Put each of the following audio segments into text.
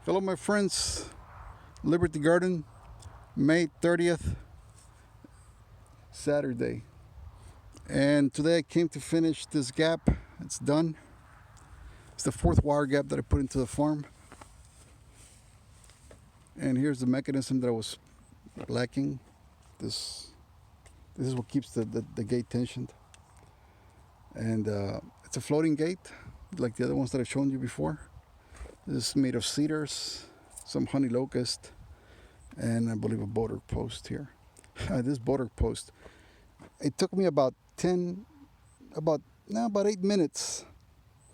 Hello, my friends. Liberty Garden, May 30th, Saturday. And today I came to finish this gap. It's done. It's the fourth wire gap that I put into the farm. And here's the mechanism that I was lacking. This is what keeps the gate tensioned. And it's a floating gate, like the other ones that I've shown you before. This is made of cedars, some honey locust, and I believe a boat post here. This boat post, it took me about 8 minutes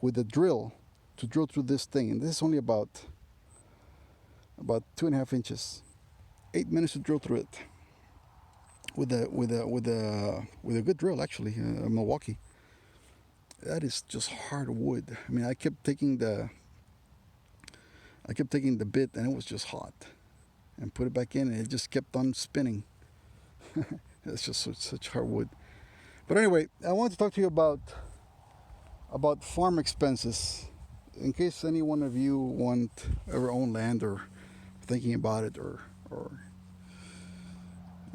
with a drill to drill through this thing, and this is only about 2.5 inches. 8 minutes to drill through it with a good drill, actually, a Milwaukee. That is just hard wood. I mean, I kept taking the bit, and it was just hot, and put it back in, and it just kept on spinning. It's just such hard wood. But anyway, I want to talk to you about farm expenses, in case any one of you want or own land, or thinking about it, or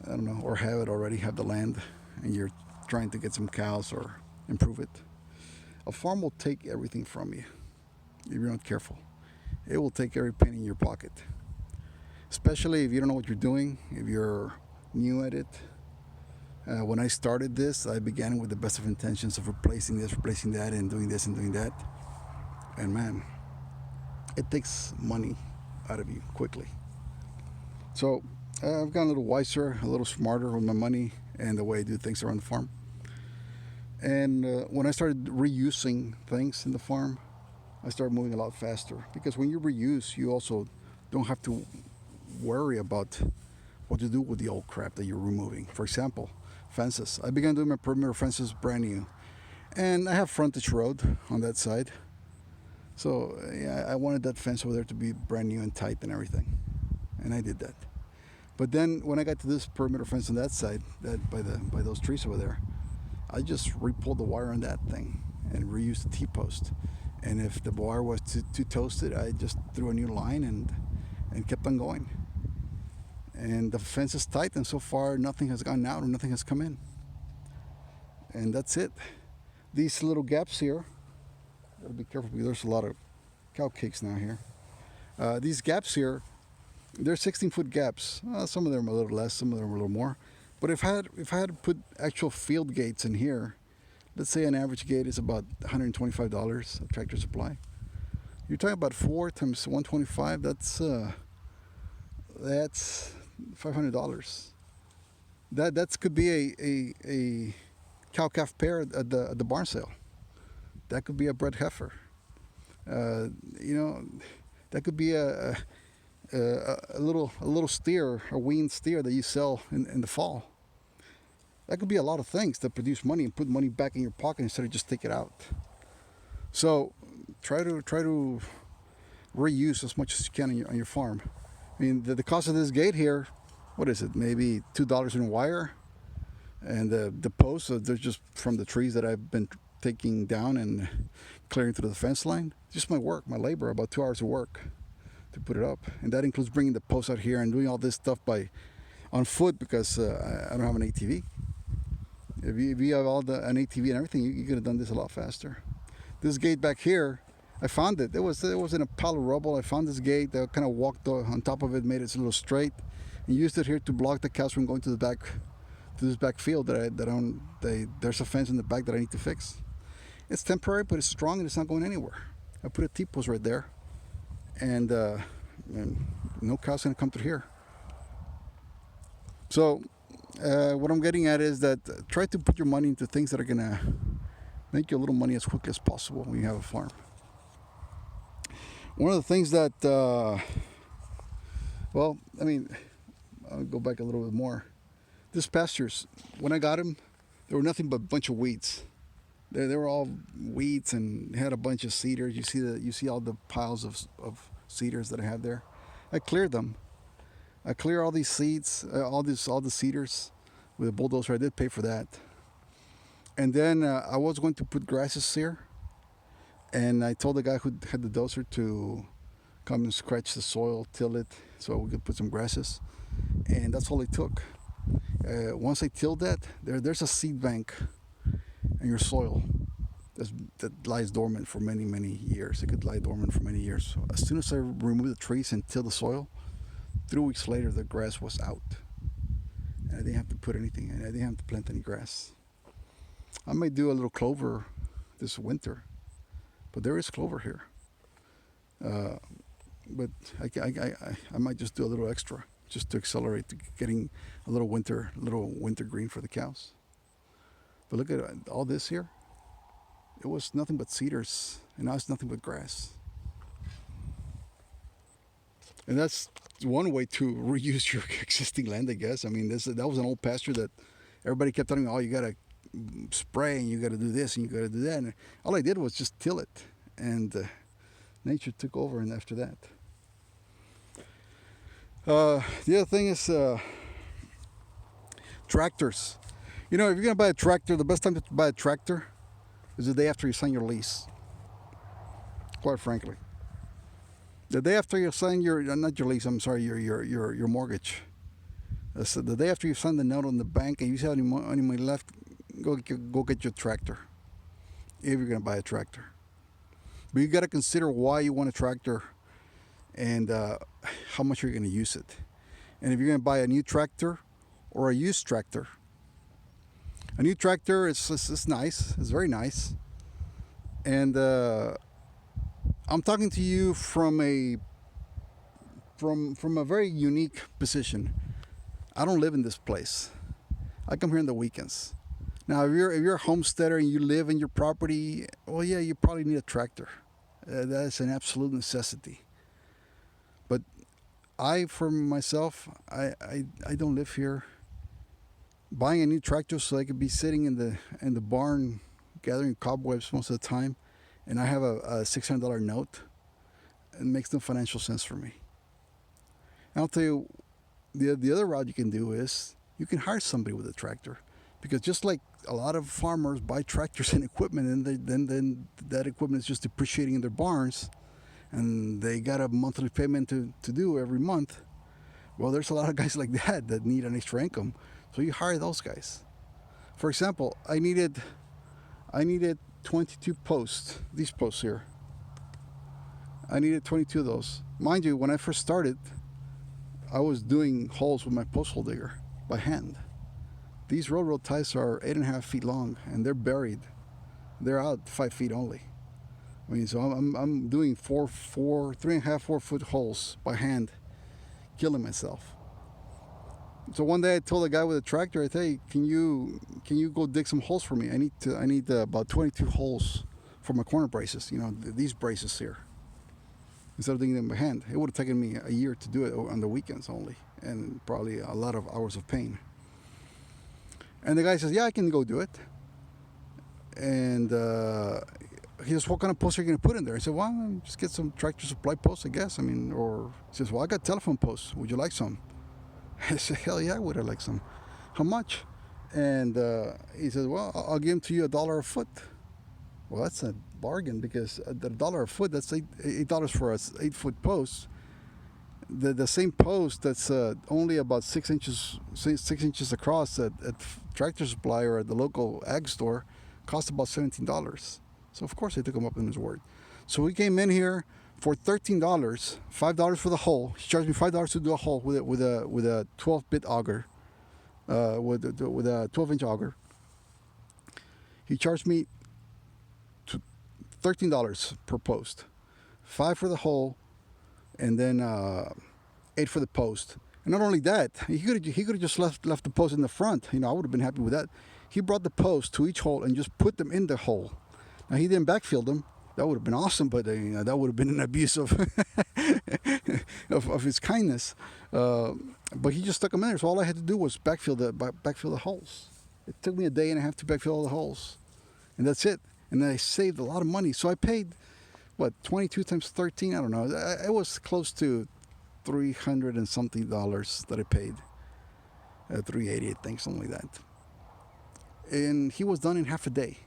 I don't know, or have it already, have the land, and you're trying to get some cows or improve it. A farm will take everything from you if you're not careful. It will take every penny in your pocket, especially if you don't know what you're doing, if you're new at it. When I started this, I began with the best of intentions of replacing this, replacing that, and doing this and doing that. And man, it takes money out of you quickly. So I've gotten a little wiser, a little smarter with my money and the way I do things around the farm. And when I started reusing things in the farm, I started moving a lot faster, because when you reuse, you also don't have to worry about what to do with the old crap that you're removing. For example, fences. I began doing my perimeter fences brand new, and I have frontage road on that side, so yeah, I wanted that fence over there to be brand new and tight and everything, and I did that. But then when I got to this perimeter fence on that side, that by those trees over there, I just re-pulled the wire on that thing and reused the T-post. And if the wire was too toasted, I just threw a new line and kept on going. And the fence is tight, and so far nothing has gone out and nothing has come in. And that's it. These little gaps here, gotta be careful because there's a lot of cow cakes now here. These gaps here, they're 16-foot gaps. Some of them are a little less, some of them are a little more. But if I had to put actual field gates in here, let's say an average gate is about $125 at Tractor Supply. You're talking about 4 times 125. That's $500. That could be a cow calf pair at the barn sale. That could be a bred heifer. That could be a little steer, a weaned steer that you sell in the fall. That could be a lot of things that produce money and put money back in your pocket instead of just take it out. So try to reuse as much as you can on your farm. I mean, the cost of this gate here, what is it? Maybe $2 in wire, and the posts, they're just from the trees that I've been taking down and clearing through the fence line. Just my work, my labor, about 2 hours of work to put it up, and that includes bringing the posts out here and doing all this stuff on foot, because I don't have an ATV. If you have an ATV and everything, you could have done this a lot faster. This gate back here, I found it. It was in a pile of rubble. I found this gate. I kind of walked on top of it, made it a little straight, and used it here to block the cows from going to this back field there's a fence in the back that I need to fix. It's temporary, but it's strong and it's not going anywhere. I put a T-post right there, and no cows gonna come through here. So what I'm getting at is that try to put your money into things that are gonna make you a little money as quickly as possible when you have a farm. One of the things that, I'll go back a little bit more. This pastures, when I got them, there were nothing but a bunch of weeds. They were all weeds and had a bunch of cedars. You see all the piles of cedars that I have there. I cleared them. I clear all these seeds, all the cedars with a bulldozer. I did pay for that. And then I was going to put grasses here, and I told the guy who had the dozer to come and scratch the soil, till it, so we could put some grasses, and that's all it took. Once I tilled that, there's a seed bank in your soil that lies dormant for many, many years. It could lie dormant for many years. So as soon as I removed the trees and tilled the soil, 3 weeks later the grass was out. And I didn't have to put anything in. I didn't have to plant any grass. I might do a little clover this winter, but there is clover here. Uh, but I might just do a little extra just to accelerate to getting a little winter green for the cows. But look at all this here. It was nothing but cedars, and now it's nothing but grass. And that's one way to reuse your existing land, I guess. I mean, that was an old pasture that everybody kept telling me, "Oh, you gotta spray, and you gotta do this, and you gotta do that." And all I did was just till it, and nature took over. And after that, the other thing is tractors. You know, if you're gonna buy a tractor, the best time to buy a tractor is the day after you sign your lease. Quite frankly, the day after you sign your not your lease, I'm sorry, your mortgage. So the day after you sign the note on the bank and you have any money left, go get your tractor. If you're gonna buy a tractor, but you got to consider why you want a tractor and how much you're gonna use it, and if you're gonna buy a new tractor or a used tractor. A new tractor is nice. It's very nice, and I'm talking to you from a very unique position. I don't live in this place. I come here on the weekends. Now, if you're a homesteader and you live in your property, well, yeah, you probably need a tractor. That's an absolute necessity. But for myself, I don't live here. Buying a new tractor so I could be sitting in the barn gathering cobwebs most of the time, and I have a $600 note, it makes no financial sense for me. And I'll tell you, the other route you can do is you can hire somebody with a tractor, because just like a lot of farmers buy tractors and equipment, and then that equipment is just depreciating in their barns, and they got a monthly payment to do every month. Well, there's a lot of guys like that need an extra income. So you hire those guys. For example, I needed 22 posts. These posts here. I needed 22 of those. Mind you, when I first started, I was doing holes with my post hole digger by hand. These railroad ties are 8.5 feet long, and they're buried. They're out 5 feet only. I mean, so I'm doing 3.5, 4 foot holes by hand, killing myself. So one day I told the guy with the tractor, I said, "Hey, can you go dig some holes for me? I need about 22 holes for my corner braces. You know, these braces here. Instead of digging them by hand, it would have taken me a year to do it on the weekends only, and probably a lot of hours of pain." And the guy says, "Yeah, I can go do it." And he says, "What kind of posts are you going to put in there?" I said, "Well, just get some Tractor Supply posts, I guess. I mean," or he says, "Well, I got telephone posts. Would you like some?" I said, "Hell yeah, I would have liked some." "How much?" And he says, "Well, I'll give them to you $1 a foot." Well, that's a bargain, because the $1 a foot, that's $8 for a 8-foot post. The same post that's only about 6 inches across at Tractor Supply or at the local ag store cost about $17. So of course I took him up on his word. So we came in here for $13, $5 for the hole. He charged me $5 to do a hole with a 12-bit auger, with a 12-inch auger. He charged me $13 per post, $5 for the hole, and then $8 for the post. And not only that, he could have just left the post in the front. You know, I would have been happy with that. He brought the post to each hole and just put them in the hole. Now, he didn't backfill them. That would have been awesome, but that would have been an abuse of of his kindness. But he just stuck them in there. So all I had to do was backfill the holes. It took me a day and a half to backfill all the holes, and that's it. And then I saved a lot of money. So I paid, what, 22 times 13? I don't know. It was close to $300 and something that I paid. 380, I think, something like that. And he was done in half a day.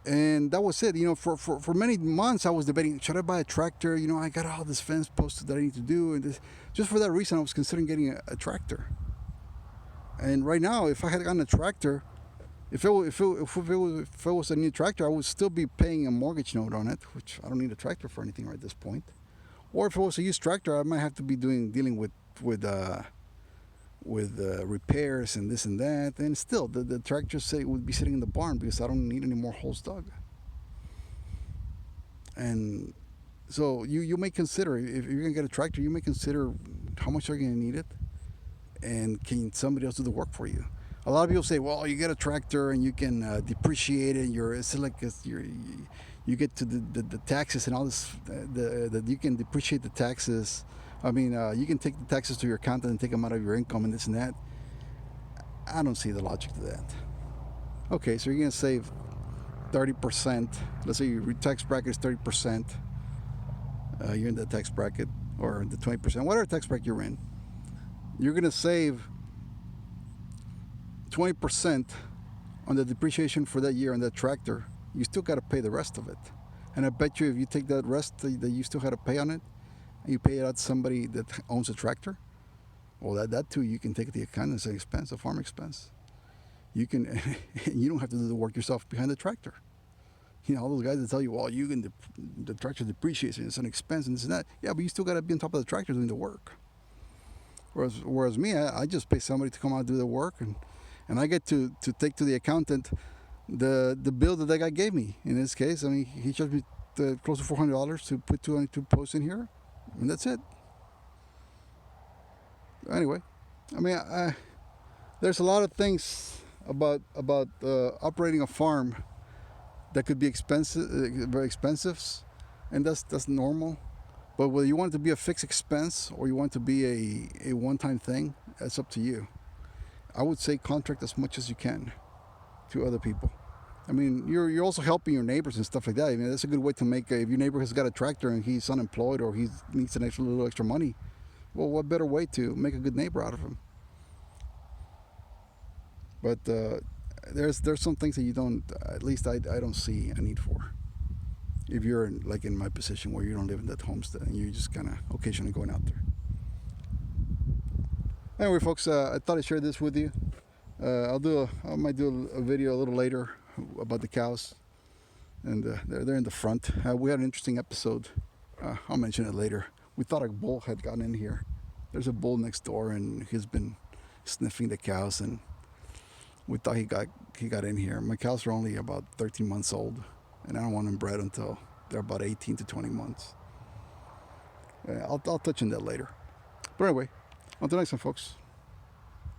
And that was it. For many months I was debating, should I buy a tractor? I got all this fence posted that I need to do, and just for that reason I was considering getting a tractor. And right now, if I had gotten a tractor, if it was a new tractor, I would still be paying a mortgage note on it, which I don't need a tractor for anything right at this point. Or if it was a used tractor, I might have to be dealing with repairs and this and that. And still, the tractor would be sitting in the barn because I don't need any more holes dug. And so you may consider, if you're gonna get a tractor, you may consider how much are you gonna need it, and can somebody else do the work for you. A lot of people say, well, you get a tractor and you can depreciate it. You get to the taxes and all this. That you can depreciate the taxes. I mean, you can take the taxes to your accountant and take them out of your income and this and that. I don't see the logic to that. Okay, so you're gonna save 30%. Let's say your tax bracket is 30%. You're in that tax bracket, or the 20%, whatever tax bracket you're in. You're gonna save 20% on the depreciation for that year on that tractor. You still got to pay the rest of it. And I bet you if you take that rest that you still had to pay on it, and you pay it out to somebody that owns a tractor, well, that too you can take the account as an expense, a farm expense. You don't have to do the work yourself behind the tractor. All those guys that tell you, well, the tractor depreciates and it's an expense and this and that. Yeah, but you still got to be on top of the tractor doing the work. Whereas me, I just pay somebody to come out and do the work, and I get to take to the accountant the bill that guy gave me. In this case, I mean, he charged me close to $400 to put 2 posts in here, and that's it. Anyway, I mean, there's a lot of things about operating a farm that could be expensive, very expensive, and that's normal. But whether you want it to be a fixed expense or you want it to be a one-time thing, that's up to you. I would say contract as much as you can to other people. I mean, you're also helping your neighbors and stuff like that. I mean, that's a good way to make. If your neighbor has got a tractor and he's unemployed or he needs a little extra money, well, what better way to make a good neighbor out of him? But there's some things that you don't. At least I don't see a need for. If you're in my position where you don't live in that homestead and you're just kind of occasionally going out there. Anyway, folks, I thought I'd share this with you. I might do a video a little later about the cows, and they're in the front. We had an interesting episode. I'll mention it later. We thought a bull had gotten in here. There's a bull next door, and he's been sniffing the cows, and we thought he got in here. My cows are only about 13 months old, and I don't want them bred until they're about 18 to 20 months. I'll touch on that later. But anyway, until next time, folks.